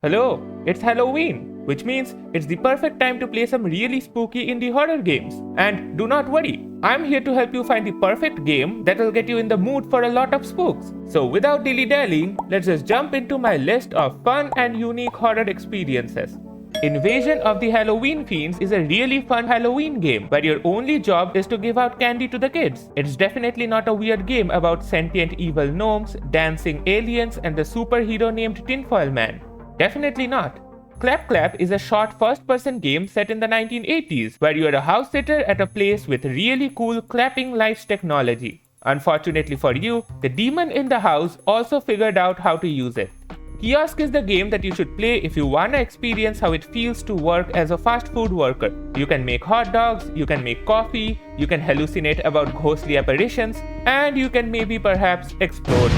Hello, it's Halloween, which means it's the perfect time to play some really spooky indie horror games. And do not worry, I'm here to help you find the perfect game that will get you in the mood for a lot of spooks. So without dilly-dallying, let's just jump into my list of fun and unique horror experiences. Invasion of the Halloween Fiends is a really fun Halloween game where your only job is to give out candy to the kids. It's definitely not a weird game about sentient evil gnomes, dancing aliens, and the superhero named Tinfoil Man. Definitely not. Clap Clap is a short first-person game set in the 1980s where you are a house sitter at a place with really cool clapping lights technology. Unfortunately for you, the demon in the house also figured out how to use it. Kiosk is the game that you should play if you wanna experience how it feels to work as a fast food worker. You can make hot dogs, you can make coffee, you can hallucinate about ghostly apparitions, and you can maybe perhaps explode.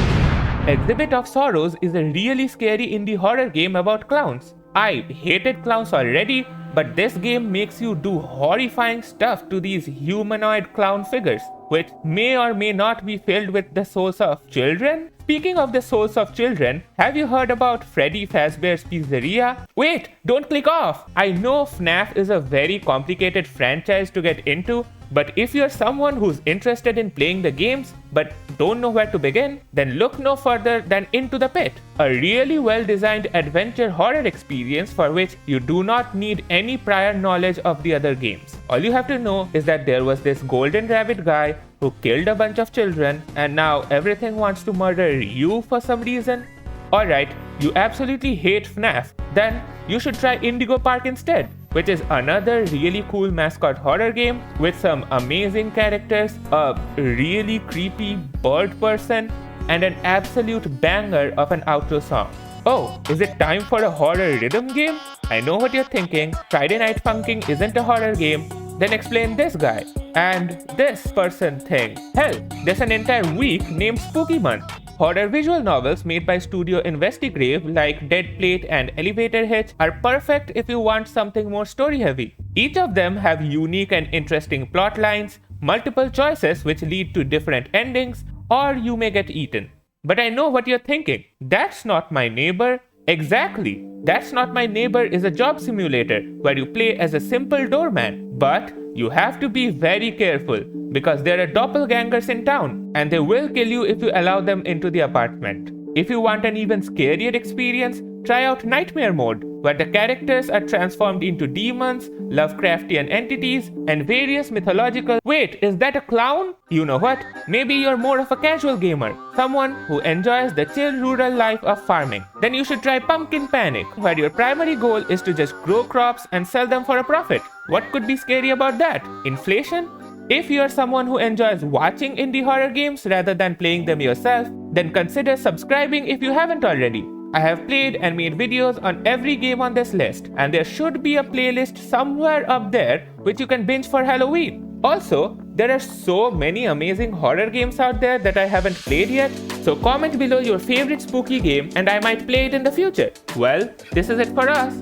Exhibit of Sorrows is a really scary indie horror game about clowns. I hated clowns already, but this game makes you do horrifying stuff to these humanoid clown figures, which may or may not be filled with the souls of children. Speaking of the souls of children, have you heard about Freddy Fazbear's Pizzeria? Wait, don't click off! I know FNAF is a very complicated franchise to get into, but if you're someone who's interested in playing the games but don't know where to begin, then look no further than Into the Pit, a really well-designed adventure horror experience for which you do not need any prior knowledge of the other games. All you have to know is that there was this golden rabbit guy who killed a bunch of children and now everything wants to murder you for some reason. Alright, you absolutely hate FNAF, then you should try Indigo Park instead, which is another really cool mascot horror game with some amazing characters, a really creepy bird person, and an absolute banger of an outro song. Oh, is it time for a horror rhythm game? I know what you're thinking, Friday Night Funkin' isn't a horror game. Then explain this guy and this person thing. Hell, there's an entire week named Spooky Month. Horror visual novels made by Studio Investigrave like Dead Plate and Elevator Hitch are perfect if you want something more story-heavy. Each of them have unique and interesting plot lines, multiple choices which lead to different endings, or you may get eaten. But I know what you're thinking. That's Not My Neighbor. Exactly. That's Not My Neighbor is a job simulator where you play as a simple doorman. But you have to be very careful because there are doppelgangers in town and they will kill you if you allow them into the apartment. If you want an even scarier experience, try out Nightmare Mode, where the characters are transformed into demons, Lovecraftian entities, and various mythological— Wait, is that a clown? You know what? Maybe you're more of a casual gamer, someone who enjoys the chill rural life of farming. Then you should try Pumpkin Panic, where your primary goal is to just grow crops and sell them for a profit. What could be scary about that? Inflation? If you're someone who enjoys watching indie horror games rather than playing them yourself, then consider subscribing if you haven't already. I have played and made videos on every game on this list, and there should be a playlist somewhere up there which you can binge for Halloween. Also, there are so many amazing horror games out there that I haven't played yet, so comment below your favorite spooky game and I might play it in the future. Well, this is it for us.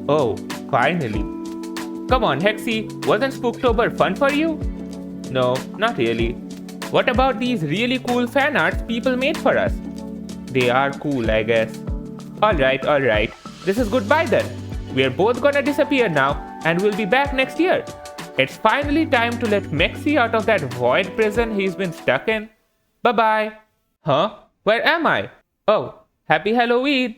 Oh, finally. Come on, Hexy, wasn't Spooktober fun for you? No, not really. What about these really cool fan arts people made for us? They are cool, I guess. Alright. This is goodbye then. We're both gonna disappear now and we'll be back next year. It's finally time to let Mexi out of that void prison he's been stuck in. Bye-bye. Huh? Where am I? Oh, happy Halloween.